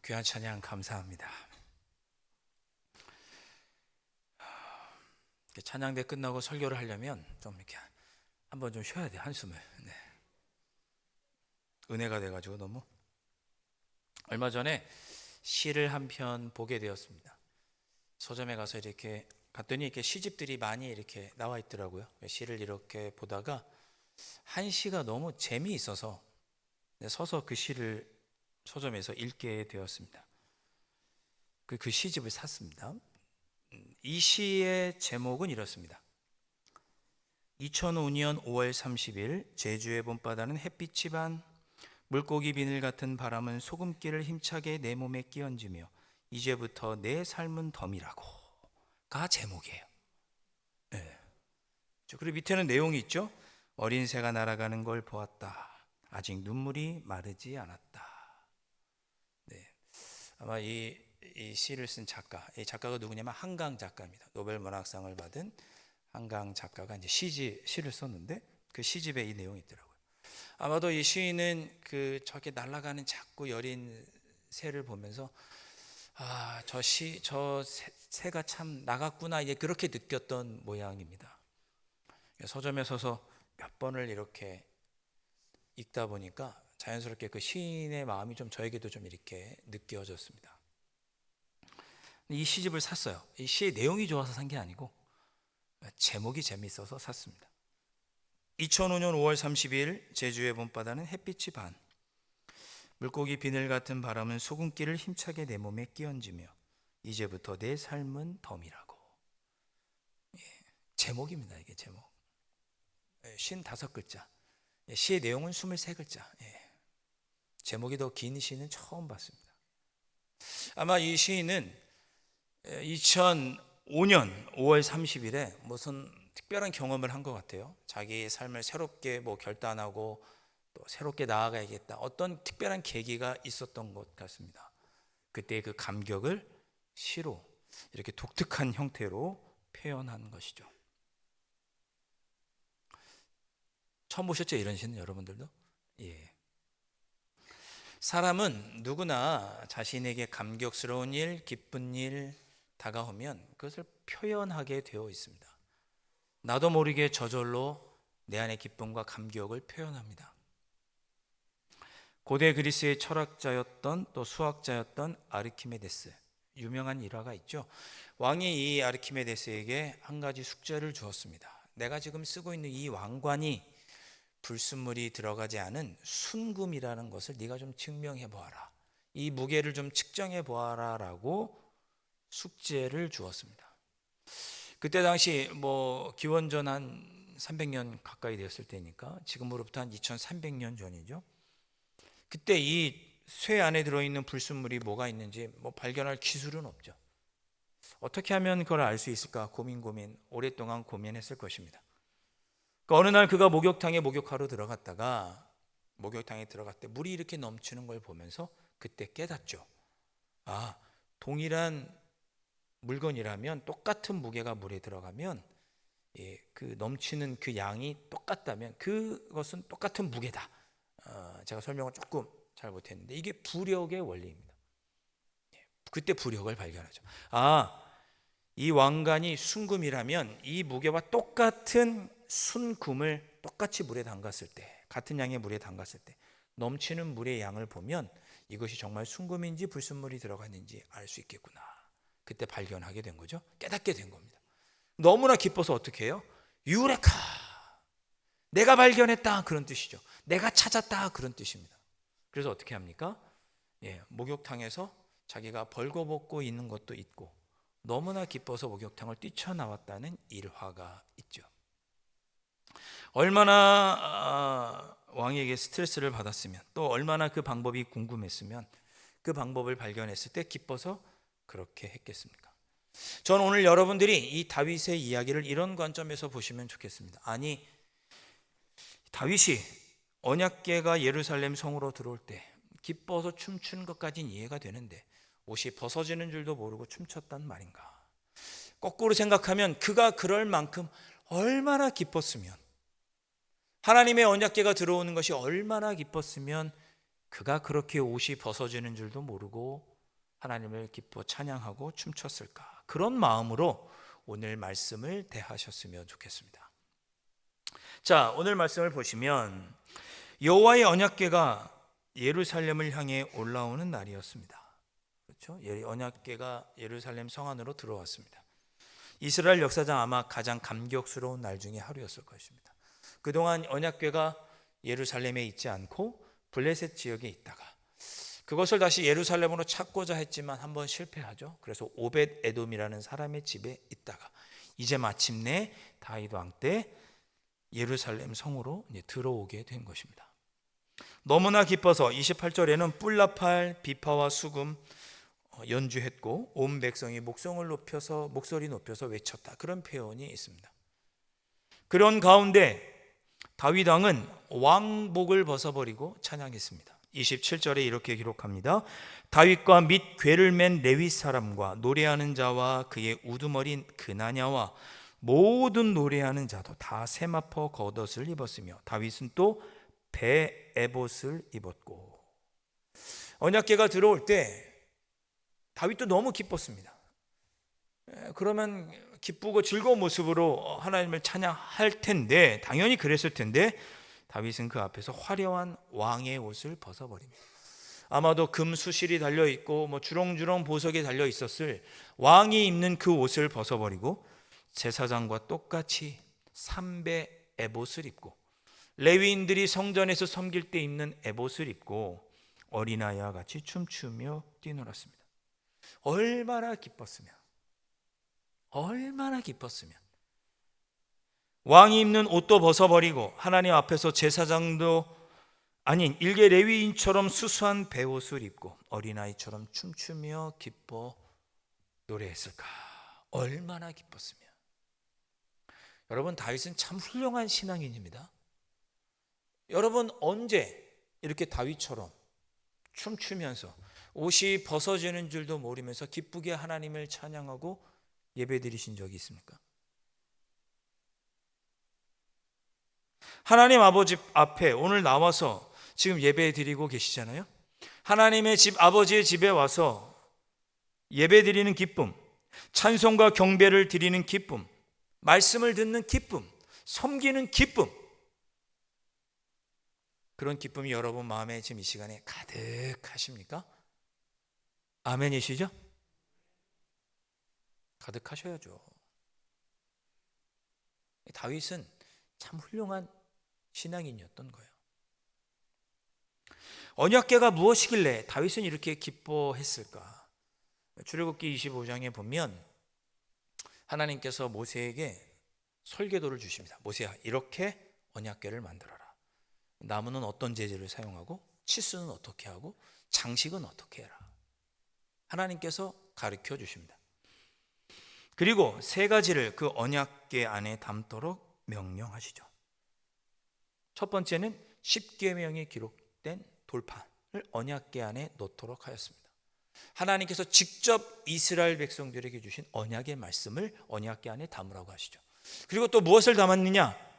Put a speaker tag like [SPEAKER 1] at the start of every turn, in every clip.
[SPEAKER 1] 귀한 찬양 감사합니다. 찬양대 끝나고 설교를 하려면 좀 이렇게 한번 좀 쉬어야 돼, 한숨을. 네. 은혜가 돼가지고 너무. 얼마 전에 시를 한 편 보게 되었습니다. 서점에 가서 이렇게 갔더니 이렇게 시집들이 많이 이렇게 나와 있더라고요. 시를 이렇게 보다가 한 시가 너무 재미있어서 서서 그 시를 서점에서 읽게 되었습니다. 그 시집을 샀습니다. 이 시의 제목은 이렇습니다. 2005년 5월 30일 제주의 봄바다는 햇빛이 반, 물고기 비늘 같은 바람은 소금기를 힘차게 내 몸에 끼얹으며 이제부터 내 삶은 덤이라고가 제목이에요. 네. 그리고 밑에는 내용이 있죠. 어린 새가 날아가는 걸 보았다. 아직 눈물이 마르지 않았다. 네. 아마 이 시를 쓴 작가, 이 작가가 누구냐면 한강 작가입니다. 노벨 문학상을 받은 한강 작가가 이제 시를 썼는데 그 시집에 이 내용이 있더라고요. 아마도 이 시인은 저렇게 날아가는 작고 여린 새를 보면서 저 새가 참 나갔구나, 이제 그렇게 느꼈던 모양입니다. 서점에 서서 몇 번을 이렇게 읽다 보니까 자연스럽게 그 시인의 마음이 좀 저에게도 좀 이렇게 느껴졌습니다. 이 시집을 샀어요. 이 시의 내용이 좋아서 산 게 아니고 제목이 재미있어서 샀습니다. 2005년 5월 30일 제주의 봄바다는 햇빛이 반, 물고기 비늘 같은 바람은 소금기를 힘차게 내 몸에 끼얹으며 이제부터 내 삶은 덤이라고. 제목입니다. 이게 제목. 55글자. 시의 내용은 23글자. 제목이 더 긴 시는 처음 봤습니다. 아마 이 시인은 2005년 5월 30일에 무슨 특별한 경험을 한 것 같아요. 자기의 삶을 새롭게 결단하고 또 새롭게 나아가야겠다, 어떤 특별한 계기가 있었던 것 같습니다. 그때 그 감격을 시로 이렇게 독특한 형태로 표현한 것이죠. 처음 보셨죠? 이런 시는 여러분들도? 예. 사람은 누구나 자신에게 감격스러운 일, 기쁜 일 다가오면 그것을 표현하게 되어 있습니다. 나도 모르게 저절로 내 안의 기쁨과 감격을 표현합니다. 고대 그리스의 철학자였던 또 수학자였던 아르키메데스, 유명한 일화가 있죠. 왕이 이 아르키메데스에게 한 가지 숙제를 주었습니다. 내가 지금 쓰고 있는 이 왕관이 불순물이 들어가지 않은 순금이라는 것을 네가 좀 증명해 보아라. 이 무게를 좀 측정해 보아라 라고 숙제를 주었습니다. 그때 당시 기원전 한 300년 가까이 되었을 때니까 지금으로부터 한 2300년 전이죠. 그때 이 쇠 안에 들어있는 불순물이 뭐가 있는지 발견할 기술은 없죠. 어떻게 하면 그걸 알 수 있을까 고민 오랫동안 고민했을 것입니다. 어느 날 그가 목욕탕에 목욕하러 들어갔다가 목욕탕에 들어갈 때 물이 이렇게 넘치는 걸 보면서 그때 깨닫죠. 동일한 물건이라면 똑같은 무게가 물에 들어가면 그 넘치는 그 양이 똑같다면 그것은 똑같은 무게다. 제가 설명을 조금 잘 못했는데 이게 부력의 원리입니다. 그때 부력을 발견하죠. 이 왕관이 순금이라면 이 무게와 똑같은 순금을 똑같이 물에 담갔을 때, 같은 양의 물에 담갔을 때 넘치는 물의 양을 보면 이것이 정말 순금인지 불순물이 들어갔는지 알 수 있겠구나. 그때 발견하게 된 거죠. 깨닫게 된 겁니다. 너무나 기뻐서 어떻게 해요? 유레카! 내가 발견했다, 그런 뜻이죠. 내가 찾았다, 그런 뜻입니다. 그래서 어떻게 합니까? 목욕탕에서 자기가 벌거벗고 있는 것도 있고 너무나 기뻐서 목욕탕을 뛰쳐나왔다는 일화가 있죠. 얼마나 왕에게 스트레스를 받았으면, 또 얼마나 그 방법이 궁금했으면 그 방법을 발견했을 때 기뻐서 그렇게 했겠습니까? 저는 오늘 여러분들이 이 다윗의 이야기를 이런 관점에서 보시면 좋겠습니다. 아니, 다윗이 언약궤가 예루살렘 성으로 들어올 때 기뻐서 춤추는 것까지는 이해가 되는데 옷이 벗어지는 줄도 모르고 춤췄단 말인가? 거꾸로 생각하면 그가 그럴 만큼 얼마나 기뻤으면, 하나님의 언약궤가 들어오는 것이 얼마나 기뻤으면 그가 그렇게 옷이 벗어지는 줄도 모르고 하나님을 기뻐 찬양하고 춤췄을까? 그런 마음으로 오늘 말씀을 대하셨으면 좋겠습니다. 자, 오늘 말씀을 보시면 여호와의 언약궤가 예루살렘을 향해 올라오는 날이었습니다. 그렇죠? 언약궤가 예루살렘 성 안으로 들어왔습니다. 이스라엘 역사상 아마 가장 감격스러운 날 중에 하루였을 것입니다. 그동안 언약궤가 예루살렘에 있지 않고 블레셋 지역에 있다가 그것을 다시 예루살렘으로 찾고자 했지만 한번 실패하죠. 그래서 오벳 에돔이라는 사람의 집에 있다가 이제 마침내 다윗 왕 때 예루살렘 성으로 들어오게 된 것입니다. 너무나 기뻐서 28절에는 뿔나팔, 비파와 수금 연주했고 온 백성이 목소리 높여서 외쳤다. 그런 표현이 있습니다. 그런 가운데 다윗 왕은 왕복을 벗어버리고 찬양했습니다. 27절에 이렇게 기록합니다. 다윗과 및 궤를 맨 레위 사람과 노래하는 자와 그의 우두머린 그나냐와 모든 노래하는 자도 다 세마포 겉옷을 입었으며 다윗은 또 배 에봇을 입었고. 언약궤가 들어올 때 다윗도 너무 기뻤습니다. 그러면 기쁘고 즐거운 모습으로 하나님을 찬양할 텐데, 당연히 그랬을 텐데 다윗은 그 앞에서 화려한 왕의 옷을 벗어버립니다. 아마도 금 수실이 달려있고 주렁주렁 보석이 달려있었을 왕이 입는 그 옷을 벗어버리고 제사장과 똑같이 삼배 에봇을 입고 레위인들이 성전에서 섬길 때 입는 에봇을 입고 어린아이와 같이 춤추며 뛰놀았습니다. 얼마나 기뻤으면 왕이 입는 옷도 벗어버리고 하나님 앞에서 제사장도 아닌 일개 레위인처럼 수수한 베옷을 입고 어린아이처럼 춤추며 기뻐 노래했을까? 얼마나 기뻤으면. 여러분, 다윗은 참 훌륭한 신앙인입니다. 여러분, 언제 이렇게 다윗처럼 춤추면서 옷이 벗어지는 줄도 모르면서 기쁘게 하나님을 찬양하고 예배드리신 적이 있습니까? 하나님 아버지 앞에 오늘 나와서 지금 예배드리고 계시잖아요. 하나님의 집, 아버지의 집에 와서 예배드리는 기쁨, 찬송과 경배를 드리는 기쁨, 말씀을 듣는 기쁨, 섬기는 기쁨, 그런 기쁨이 여러분 마음에 지금 이 시간에 가득하십니까? 아멘이시죠? 가득하셔야죠. 다윗은 참 훌륭한 신앙인이었던 거예요. 언약궤가 무엇이길래 다윗은 이렇게 기뻐했을까? 출애굽기 25장에 보면 하나님께서 모세에게 설계도를 주십니다. 모세야, 이렇게 언약궤를 만들어라. 나무는 어떤 재질을 사용하고 치수는 어떻게 하고 장식은 어떻게 해라. 하나님께서 가르쳐 주십니다. 그리고 세 가지를 그 언약궤 안에 담도록 명령하시죠. 첫 번째는 십계명이 기록된 돌판을 언약궤 안에 넣도록 하였습니다. 하나님께서 직접 이스라엘 백성들에게 주신 언약의 말씀을 언약궤 안에 담으라고 하시죠. 그리고 또 무엇을 담았느냐?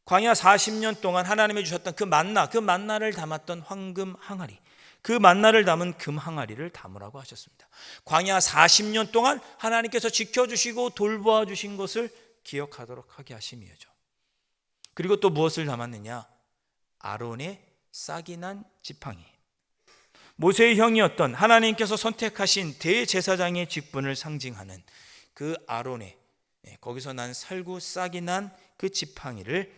[SPEAKER 1] 광야 40년 동안 하나님이 주셨던 그 만나를 담았던 황금 항아리, 그 만나를 담은 금 항아리를 담으라고 하셨습니다. 광야 40년 동안 하나님께서 지켜주시고 돌보아 주신 것을 기억하도록 하게 하심이죠. 그리고 또 무엇을 담았느냐? 아론의 싹이 난 지팡이, 모세의 형이었던 하나님께서 선택하신 대제사장의 직분을 상징하는 그 아론의 거기서 난 살구 싹이 난 그 지팡이를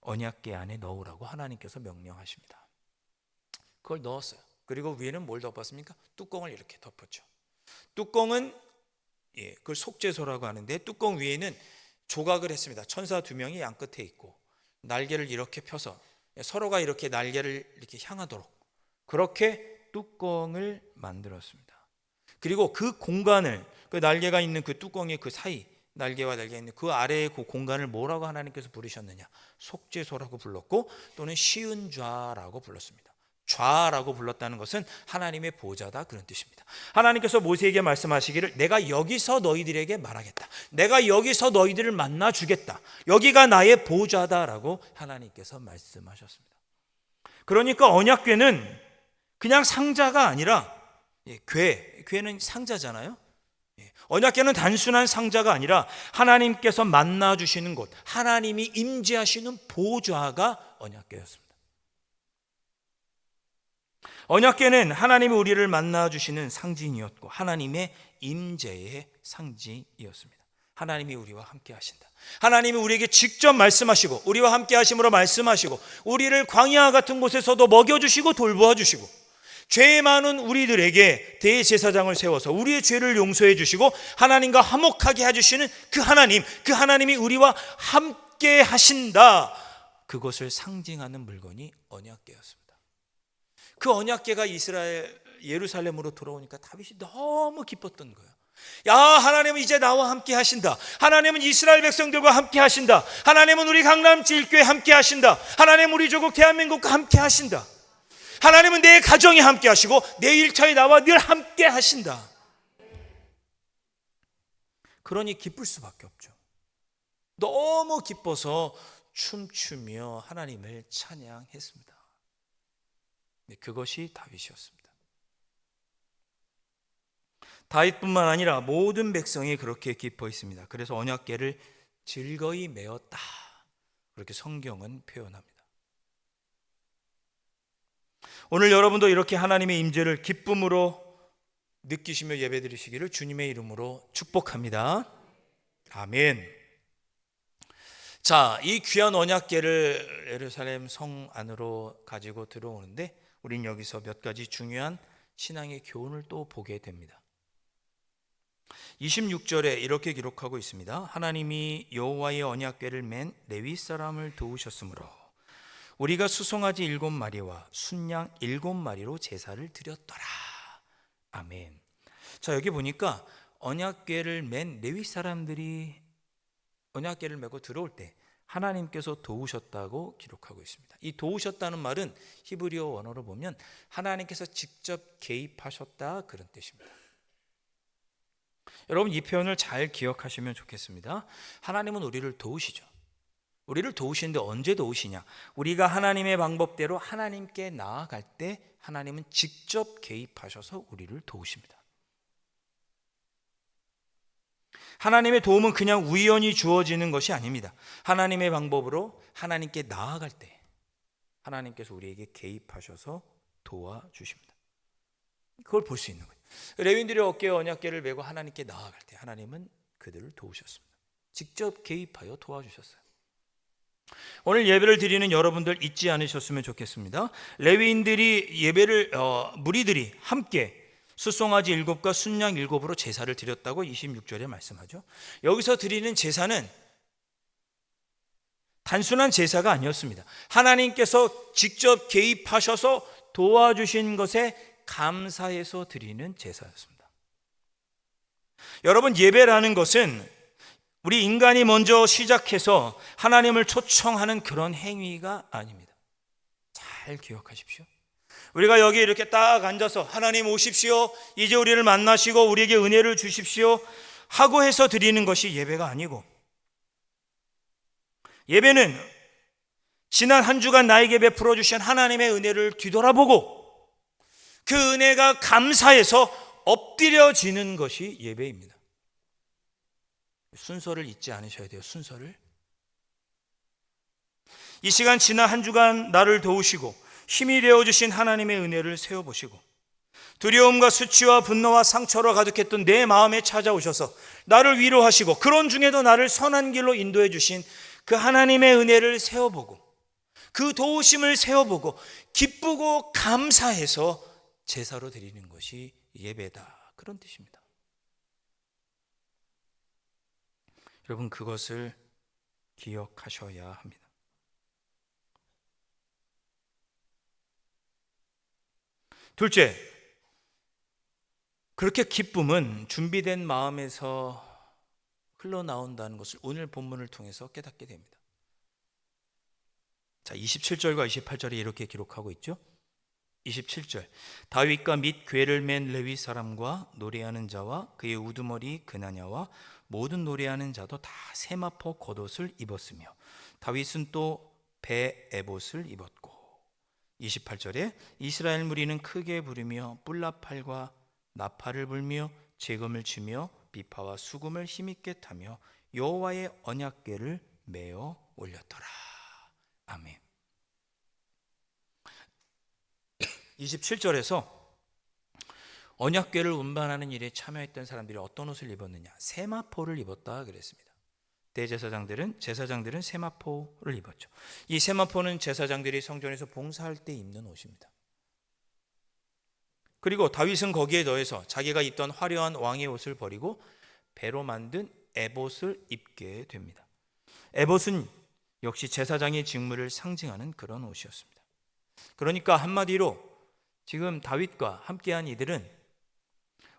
[SPEAKER 1] 언약궤 안에 넣으라고 하나님께서 명령하십니다. 그걸 넣었어요. 그리고 위에는 뭘 덮었습니까? 뚜껑을 이렇게 덮었죠. 뚜껑은 그걸 속죄소라고 하는데 뚜껑 위에는 조각을 했습니다. 천사 2명이 양 끝에 있고 날개를 이렇게 펴서 서로가 이렇게 날개를 이렇게 향하도록 그렇게 뚜껑을 만들었습니다. 그리고 그 공간을, 그 날개가 있는 그 뚜껑의 그 사이, 날개와 날개가 있는 그 아래의 그 공간을 뭐라고 하나님께서 부르셨느냐? 속죄소라고 불렀고 또는 시은좌라고 불렀습니다. 좌라고 불렀다는 것은 하나님의 보좌다, 그런 뜻입니다. 하나님께서 모세에게 말씀하시기를 내가 여기서 너희들에게 말하겠다. 내가 여기서 너희들을 만나 주겠다. 여기가 나의 보좌다라고 하나님께서 말씀하셨습니다. 그러니까 언약궤는 그냥 상자가 아니라 괴는 상자잖아요. 언약궤는 단순한 상자가 아니라 하나님께서 만나주시는 곳, 하나님이 임재하시는 보좌가 언약궤였습니다. 언약궤는 하나님이 우리를 만나주시는 상징이었고 하나님의 임재의 상징이었습니다. 하나님이 우리와 함께 하신다. 하나님이 우리에게 직접 말씀하시고 우리와 함께 하심으로 말씀하시고 우리를 광야 같은 곳에서도 먹여주시고 돌보아주시고 죄 많은 우리들에게 대제사장을 세워서 우리의 죄를 용서해 주시고 하나님과 화목하게 해주시는 그 하나님이 우리와 함께 하신다. 그것을 상징하는 물건이 언약궤였습니다. 그 언약궤가 이스라엘 예루살렘으로 돌아오니까 다윗이 너무 기뻤던 거예요. 야, 하나님은 이제 나와 함께 하신다. 하나님은 이스라엘 백성들과 함께 하신다. 하나님은 우리 강남제일교회 함께 하신다. 하나님은 우리 조국 대한민국과 함께 하신다. 하나님은 내 가정에 함께 하시고 내 일터에 나와 늘 함께 하신다. 그러니 기쁠 수밖에 없죠. 너무 기뻐서 춤추며 하나님을 찬양했습니다. 그것이 다윗이었습니다. 다윗뿐만 아니라 모든 백성이 그렇게 기뻐했습니다. 그래서 언약궤를 즐거이 메었다. 그렇게 성경은 표현합니다. 오늘 여러분도 이렇게 하나님의 임재를 기쁨으로 느끼시며 예배드리시기를 주님의 이름으로 축복합니다. 아멘. 자, 이 귀한 언약궤를 예루살렘 성 안으로 가지고 들어오는데 우린 여기서 몇 가지 중요한 신앙의 교훈을 또 보게 됩니다. 26절에 이렇게 기록하고 있습니다. 하나님이 여호와의 언약궤를 맨 레위 사람을 도우셨으므로 우리가 수송아지 7마리와 순양 7마리로 제사를 드렸더라. 아멘. 자, 여기 보니까 언약궤를 맨 레위 사람들이 언약궤를 메고 들어올 때 하나님께서 도우셨다고 기록하고 있습니다. 이 도우셨다는 말은 히브리어 원어로 보면 하나님께서 직접 개입하셨다 그런 뜻입니다. 여러분 이 표현을 잘 기억하시면 좋겠습니다. 하나님은 우리를 도우시죠. 우리를 도우시는데 언제 도우시냐? 우리가 하나님의 방법대로 하나님께 나아갈 때 하나님은 직접 개입하셔서 우리를 도우십니다. 하나님의 도움은 그냥 우연히 주어지는 것이 아닙니다. 하나님의 방법으로 하나님께 나아갈 때 하나님께서 우리에게 개입하셔서 도와주십니다. 그걸 볼 수 있는 거예요. 레위인들이 어깨에 언약궤를 메고 하나님께 나아갈 때 하나님은 그들을 도우셨습니다. 직접 개입하여 도와주셨어요. 오늘 예배를 드리는 여러분들 잊지 않으셨으면 좋겠습니다. 레위인들이 예배를 무리들이 함께 숫송아지 7과 순양 7으로 제사를 드렸다고 26절에 말씀하죠. 여기서 드리는 제사는 단순한 제사가 아니었습니다. 하나님께서 직접 개입하셔서 도와주신 것에 감사해서 드리는 제사였습니다. 여러분 예배라는 것은 우리 인간이 먼저 시작해서 하나님을 초청하는 그런 행위가 아닙니다. 잘 기억하십시오. 우리가 여기 이렇게 딱 앉아서 하나님 오십시오, 이제 우리를 만나시고 우리에게 은혜를 주십시오 하고 해서 드리는 것이 예배가 아니고, 예배는 지난 한 주간 나에게 베풀어 주신 하나님의 은혜를 뒤돌아보고 그 은혜가 감사해서 엎드려지는 것이 예배입니다. 순서를 잊지 않으셔야 돼요. 순서를. 이 시간 지난 한 주간 나를 도우시고 힘이 되어주신 하나님의 은혜를 세워보시고 두려움과 수치와 분노와 상처로 가득했던 내 마음에 찾아오셔서 나를 위로하시고 그런 중에도 나를 선한 길로 인도해 주신 그 하나님의 은혜를 세워보고 그 도우심을 세워보고 기쁘고 감사해서 제사로 드리는 것이 예배다, 그런 뜻입니다. 여러분 그것을 기억하셔야 합니다. 둘째, 그렇게 기쁨은 준비된 마음에서 흘러나온다는 것을 오늘 본문을 통해서 깨닫게 됩니다. 자, 27절과 28절에 이렇게 기록하고 있죠. 27절, 다윗과 및 궤를 맨 레위 사람과 노래하는 자와 그의 우두머리 그나냐와 모든 노래하는 자도 다 세마포 겉옷을 입었으며 다윗은 또 배 에봇을 입었고, 28절에 이스라엘 무리는 크게 부르며 뿔나팔과 나팔을 불며 재금을 치며 비파와 수금을 힘있게 타며 여호와의 언약궤를 메어 올렸더라. 아멘. 27절에서 언약궤를 운반하는 일에 참여했던 사람들이 어떤 옷을 입었느냐? 세마포를 입었다 그랬습니다. 대제사장들은 세마포를 입었죠. 이 세마포는 제사장들이 성전에서 봉사할 때 입는 옷입니다. 그리고 다윗은 거기에 더해서 자기가 입던 화려한 왕의 옷을 버리고 배로 만든 에봇을 입게 됩니다. 에봇은 역시 제사장의 직무를 상징하는 그런 옷이었습니다. 그러니까 한마디로 지금 다윗과 함께한 이들은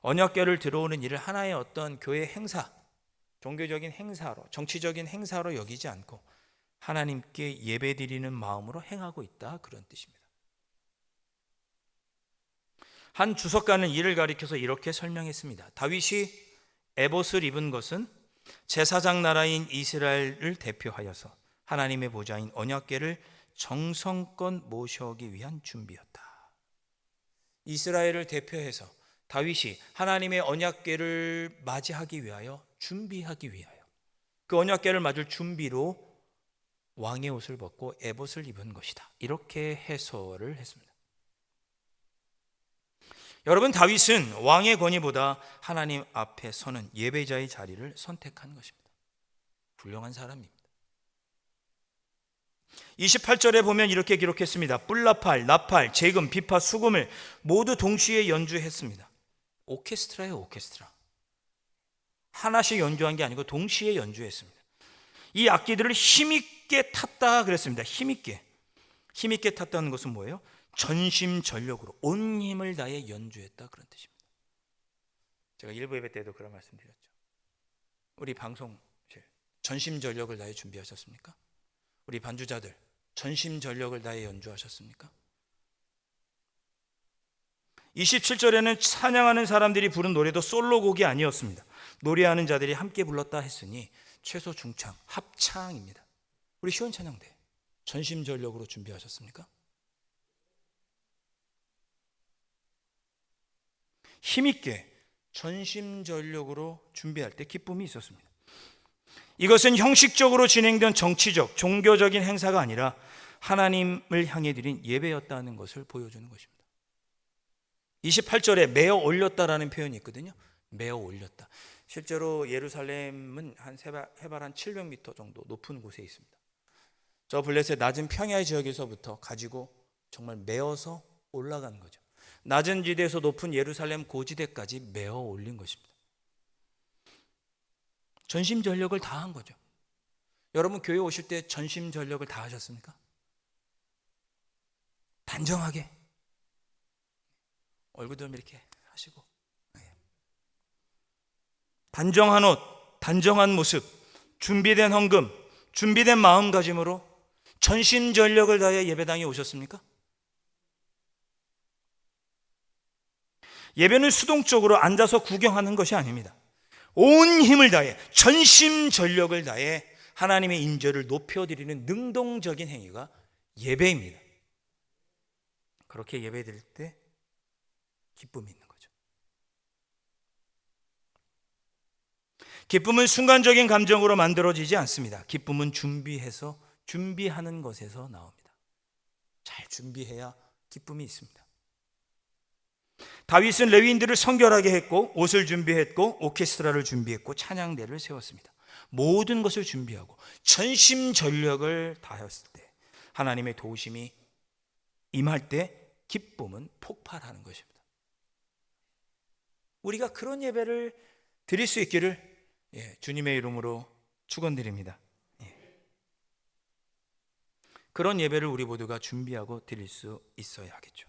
[SPEAKER 1] 언약궤를 들어오는 일을 하나의 어떤 교회 행사, 종교적인 행사로, 정치적인 행사로 여기지 않고 하나님께 예배드리는 마음으로 행하고 있다, 그런 뜻입니다. 한 주석가는 이를 가리켜서 이렇게 설명했습니다. 다윗이 에봇을 입은 것은 제사장 나라인 이스라엘을 대표하여서 하나님의 보좌인 언약궤를 정성껏 모셔오기 위한 준비였다. 이스라엘을 대표해서 다윗이 하나님의 언약궤를 맞이하기 위하여, 준비하기 위하여, 그 언약궤를 맞을 준비로 왕의 옷을 벗고 에봇을 입은 것이다, 이렇게 해설을 했습니다. 여러분, 다윗은 왕의 권위보다 하나님 앞에 서는 예배자의 자리를 선택한 것입니다. 훌륭한 사람입니다. 28절에 보면 이렇게 기록했습니다. 뿔나팔, 나팔, 재금, 비파, 수금을 모두 동시에 연주했습니다. 오케스트라예요, 오케스트라. 하나씩 연주한 게 아니고 동시에 연주했습니다. 이 악기들을 힘있게 탔다 그랬습니다. 힘있게 탔다는 것은 뭐예요? 전심전력으로 온 힘을 다해 연주했다, 그런 뜻입니다. 제가 일부 예배 때도 그런 말씀드렸죠. 우리 방송실 전심전력을 다해 준비하셨습니까? 우리 반주자들 전심전력을 다해 연주하셨습니까? 27절에는 찬양하는 사람들이 부른 노래도 솔로곡이 아니었습니다. 노래하는 자들이 함께 불렀다 했으니 최소 중창, 합창입니다. 우리 시원찬양대 전심전력으로 준비하셨습니까? 힘있게 전심전력으로 준비할 때 기쁨이 있었습니다. 이것은 형식적으로 진행된 정치적, 종교적인 행사가 아니라 하나님을 향해 드린 예배였다는 것을 보여주는 것입니다. 28절에 메어 올렸다라는 표현이 있거든요. 메어 올렸다. 실제로 예루살렘은 해발 한 700m 정도 높은 곳에 있습니다. 저 블레셋 낮은 평야 지역에서부터 가지고 정말 메어서 올라간 거죠. 낮은 지대에서 높은 예루살렘 고지대까지 메어 올린 것입니다. 전심전력을 다한 거죠. 여러분, 교회 오실 때 전심전력을 다하셨습니까? 단정하게 얼굴 좀 이렇게 하시고, 단정한 옷, 단정한 모습, 준비된 헌금, 준비된 마음가짐으로 전심전력을 다해 예배당에 오셨습니까? 예배는 수동적으로 앉아서 구경하는 것이 아닙니다. 온 힘을 다해, 전심전력을 다해 하나님의 인자를 높여드리는 능동적인 행위가 예배입니다. 그렇게 예배 드릴 때 기쁨이 있는 거죠. 기쁨은 순간적인 감정으로 만들어지지 않습니다. 기쁨은 준비하는 것에서 나옵니다. 잘 준비해야 기쁨이 있습니다. 다윗은 레위인들을 성결하게 했고, 옷을 준비했고, 오케스트라를 준비했고, 찬양대를 세웠습니다. 모든 것을 준비하고 전심전력을 다했을 때, 하나님의 도우심이 임할 때 기쁨은 폭발하는 것입니다. 우리가 그런 예배를 드릴 수 있기를 주님의 이름으로 축원드립니다. 그런 예배를 우리 모두가 준비하고 드릴 수 있어야 하겠죠.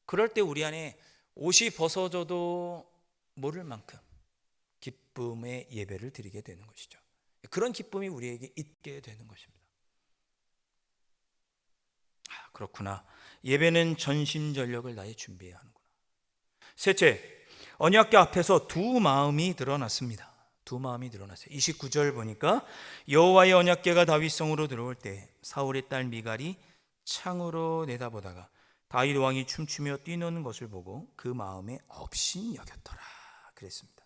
[SPEAKER 1] 그럴 때 우리 안에 옷이 벗어져도 모를 만큼 기쁨의 예배를 드리게 되는 것이죠. 그런 기쁨이 우리에게 있게 되는 것입니다. 그렇구나. 예배는 전심전력을 다해 준비해야 하는구나. 셋째, 언약궤 앞에서 두 마음이 드러났습니다. 두 마음이 드러났어요. 29절 보니까 여호와의 언약궤가 다윗성으로 들어올 때 사울의 딸 미갈이 창으로 내다보다가 다윗 왕이 춤추며 뛰노는 것을 보고 그 마음에 업신 여겼더라 그랬습니다.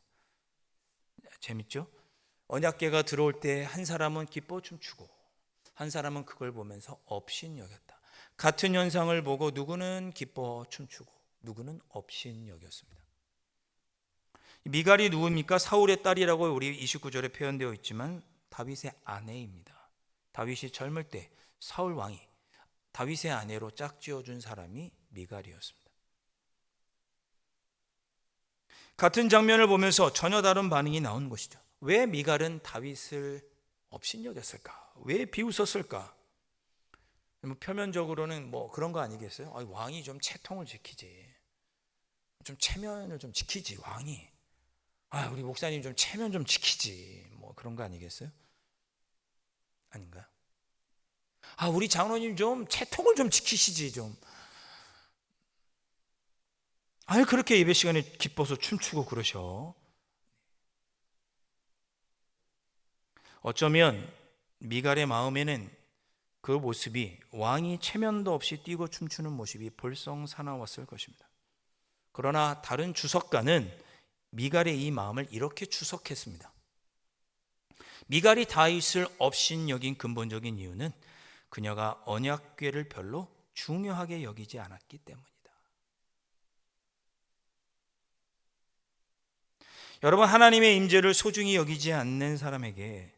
[SPEAKER 1] 재밌죠? 언약궤가 들어올 때 한 사람은 기뻐 춤추고 한 사람은 그걸 보면서 업신 여겼다. 같은 현상을 보고 누구는 기뻐 춤추고 누구는 업신 여겼습니다. 미갈이 누굽니까? 사울의 딸이라고 우리 29절에 표현되어 있지만 다윗의 아내입니다. 다윗이 젊을 때 사울 왕이 다윗의 아내로 짝지어준 사람이 미갈이었습니다. 같은 장면을 보면서 전혀 다른 반응이 나온 것이죠. 왜 미갈은 다윗을 업신여겼을까? 왜 비웃었을까? 표면적으로는 그런 거 아니겠어요? 왕이 좀 체통을 지키지, 좀 체면을 좀 지키지, 왕이. 우리 목사님 좀 체면 좀 지키지, 그런 거 아니겠어요? 아닌가요? 우리 장로님 좀 체통을 좀 지키시지 좀. 그렇게 예배 시간에 기뻐서 춤추고 그러셔. 어쩌면 미갈의 마음에는 그 모습이 왕이 체면도 없이 뛰고 춤추는 모습이 볼썽사나웠을 것입니다. 그러나 다른 주석가는 미갈의 이 마음을 이렇게 추석했습니다. 미갈이 다윗을 업신 여긴 근본적인 이유는 그녀가 언약궤를 별로 중요하게 여기지 않았기 때문이다. 여러분, 하나님의 임재를 소중히 여기지 않는 사람에게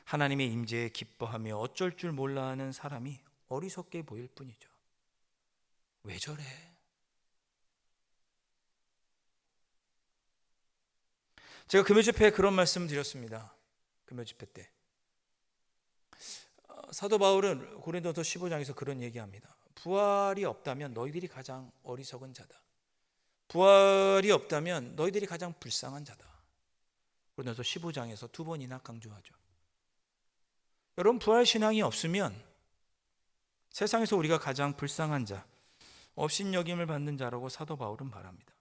[SPEAKER 1] 하나님의 임재에 기뻐하며 어쩔 줄 몰라 하는 사람이 어리석게 보일 뿐이죠. 왜 저래? 제가 금요 집회에 그런 말씀 드렸습니다. 금요 집회 때 사도 바울은 고린도서 15장에서 그런 얘기합니다. 부활이 없다면 너희들이 가장 어리석은 자다. 부활이 없다면 너희들이 가장 불쌍한 자다. 고린도서 15장에서 두 번이나 강조하죠. 여러분, 부활 신앙이 없으면 세상에서 우리가 가장 불쌍한 자, 업신여김을 받는 자라고 사도 바울은 말합니다.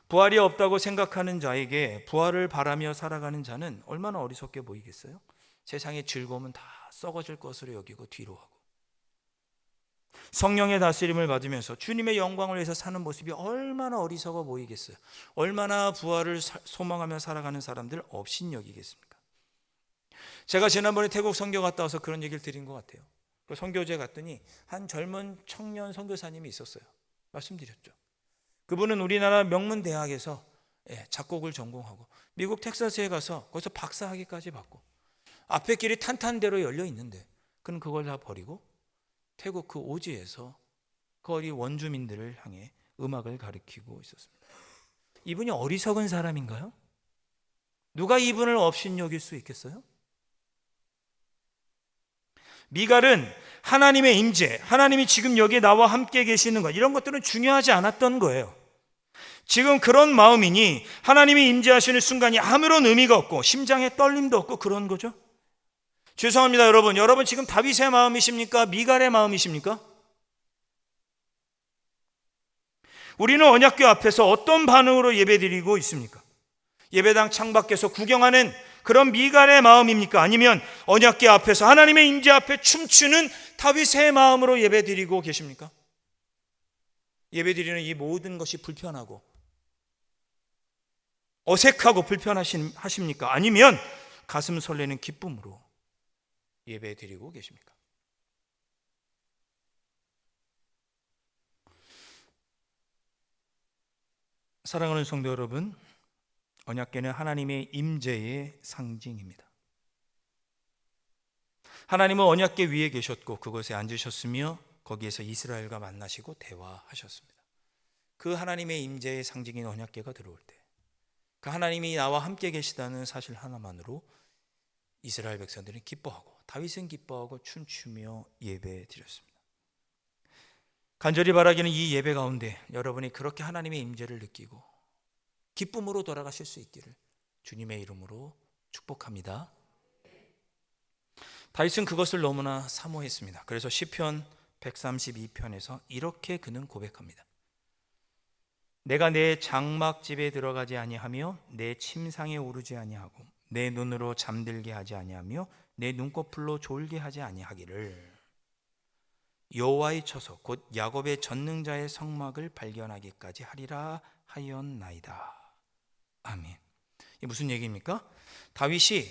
[SPEAKER 1] 부활이 없다고 생각하는 자에게 부활을 바라며 살아가는 자는 얼마나 어리석게 보이겠어요? 세상의 즐거움은 다 썩어질 것으로 여기고 뒤로 하고, 성령의 다스림을 받으면서 주님의 영광을 위해서 사는 모습이 얼마나 어리석어 보이겠어요? 얼마나 부활을 소망하며 살아가는 사람들 업신여기겠습니까? 제가 지난번에 태국 선교 갔다 와서 그런 얘기를 드린 것 같아요. 그 선교지에 갔더니 한 젊은 청년 선교사님이 있었어요. 말씀드렸죠. 그분은 우리나라 명문대학에서 작곡을 전공하고 미국 텍사스에 가서 거기서 박사학위까지 받고 앞에 길이 탄탄대로 열려 있는데 그는 그걸 다 버리고 태국 그 오지에서 거기 원주민들을 향해 음악을 가르치고 있었습니다. 이분이 어리석은 사람인가요? 누가 이분을 업신여길 수 있겠어요? 미갈은 하나님의 임재, 하나님이 지금 여기에 나와 함께 계시는 것, 이런 것들은 중요하지 않았던 거예요. 지금 그런 마음이니 하나님이 임재하시는 순간이 아무런 의미가 없고 심장에 떨림도 없고 그런 거죠. 죄송합니다, 여러분. 여러분 지금 다윗의 마음이십니까? 미갈의 마음이십니까? 우리는 언약궤 앞에서 어떤 반응으로 예배드리고 있습니까? 예배당 창밖에서 구경하는 그런 미갈의 마음입니까? 아니면 언약궤 앞에서 하나님의 임재 앞에 춤추는 다윗의 마음으로 예배드리고 계십니까? 예배드리는 이 모든 것이 불편하고 어색하고 불편하십니까? 아니면 가슴 설레는 기쁨으로 예배드리고 계십니까? 사랑하는 성도 여러분, 언약궤는 하나님의 임재의 상징입니다. 하나님은 언약궤 위에 계셨고 그곳에 앉으셨으며 거기에서 이스라엘과 만나시고 대화하셨습니다. 그 하나님의 임재의 상징인 언약궤가 들어올 때 그 하나님이 나와 함께 계시다는 사실 하나만으로 이스라엘 백성들은 기뻐하고 다윗은 기뻐하고 춤추며 예배드렸습니다. 간절히 바라기는 이 예배 가운데 여러분이 그렇게 하나님의 임재를 느끼고 기쁨으로 돌아가실 수 있기를 주님의 이름으로 축복합니다. 다윗은 그것을 너무나 사모했습니다. 그래서 시편 132편에서 이렇게 그는 고백합니다. 내가 내 장막집에 들어가지 아니하며 내 침상에 오르지 아니하고 내 눈으로 잠들게 하지 아니하며 내 눈꺼풀로 졸게 하지 아니하기를. 여호와의 처소 곧 야곱의 전능자의 성막을 발견하기까지 하리라 하였나이다. 아멘. 이게 무슨 얘기입니까? 다윗이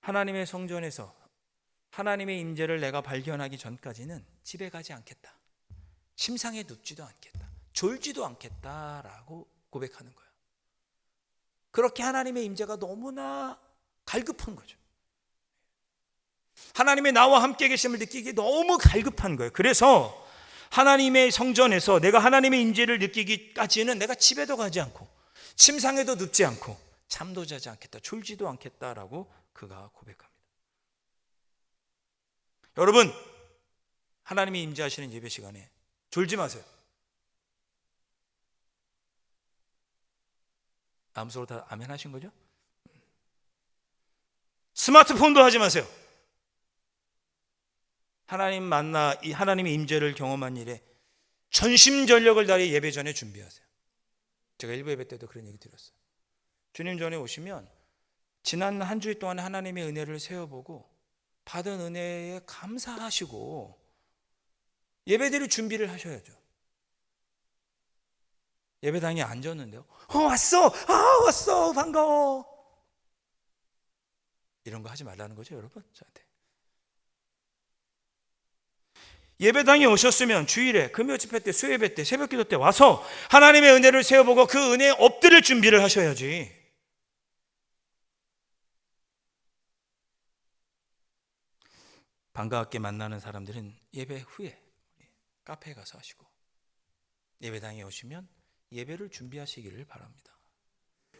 [SPEAKER 1] 하나님의 성전에서 하나님의 임재를 내가 발견하기 전까지는 집에 가지 않겠다, 침상에 눕지도 않겠다, 졸지도 않겠다라고 고백하는 거예요. 그렇게 하나님의 임재가 너무나 갈급한 거죠. 하나님의 나와 함께 계심을 느끼기 너무 갈급한 거예요. 그래서 하나님의 성전에서 내가 하나님의 임재를 느끼기까지는 내가 집에도 가지 않고 침상에도 눕지 않고 잠도 자지 않겠다, 졸지도 않겠다라고 그가 고백합니다. 여러분, 하나님이 임재하시는 예배 시간에 졸지 마세요. 암소로 다 아멘 하신 거죠? 스마트폰도 하지 마세요. 하나님의 임재를 경험한 일에 전심전력을 다해 예배 전에 준비하세요. 제가 일부 예배 때도 그런 얘기 드렸어요. 주님 전에 오시면 지난 한 주일 동안 하나님의 은혜를 세어보고 받은 은혜에 감사하시고 예배드릴 준비를 하셔야죠. 예배당에 앉았는데요, 왔어, 반가워, 이런 거 하지 말라는 거죠, 여러분. 저한테 예배당에 오셨으면 주일에 금요 집회 때, 수요예배 때, 새벽기도 때 와서 하나님의 은혜를 세어보고 그 은혜에 엎드릴 준비를 하셔야지. 반갑게 만나는 사람들은 예배 후에 카페에 가서 하시고, 예배당에 오시면 예배를 준비하시기를 바랍니다.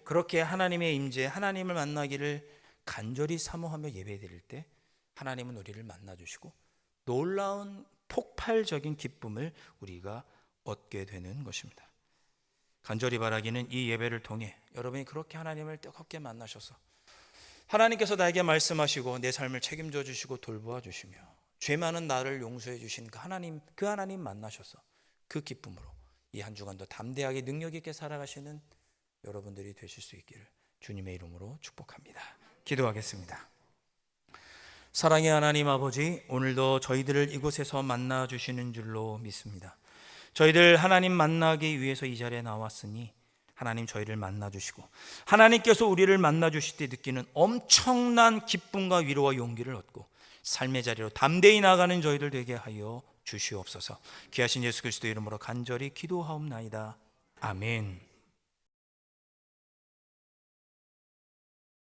[SPEAKER 1] 그렇게 하나님의 임재, 하나님을 만나기를 간절히 사모하며 예배드릴 때 하나님은 우리를 만나주시고 놀라운 폭발적인 기쁨을 우리가 얻게 되는 것입니다. 간절히 바라기는 이 예배를 통해 여러분이 그렇게 하나님을 뜨겁게 만나셔서 하나님께서 나에게 말씀하시고 내 삶을 책임져 주시고 돌보아 주시며 죄 많은 나를 용서해 주신 그 하나님 만나셔서 그 기쁨으로 이 한 주간도 담대하게 능력 있게 살아가시는 여러분들이 되실 수 있기를 주님의 이름으로 축복합니다. 기도하겠습니다. 사랑의 하나님 아버지, 오늘도 저희들을 이곳에서 만나 주시는 줄로 믿습니다. 저희들 하나님 만나기 위해서 이 자리에 나왔으니 하나님 저희를 만나 주시고 하나님께서 우리를 만나 주실 때 느끼는 엄청난 기쁨과 위로와 용기를 얻고 삶의 자리로 담대히 나가는 저희들 되게 하여 주시옵소서. 귀하신 예수 그리스도 이름으로 간절히 기도하옵나이다. 아멘.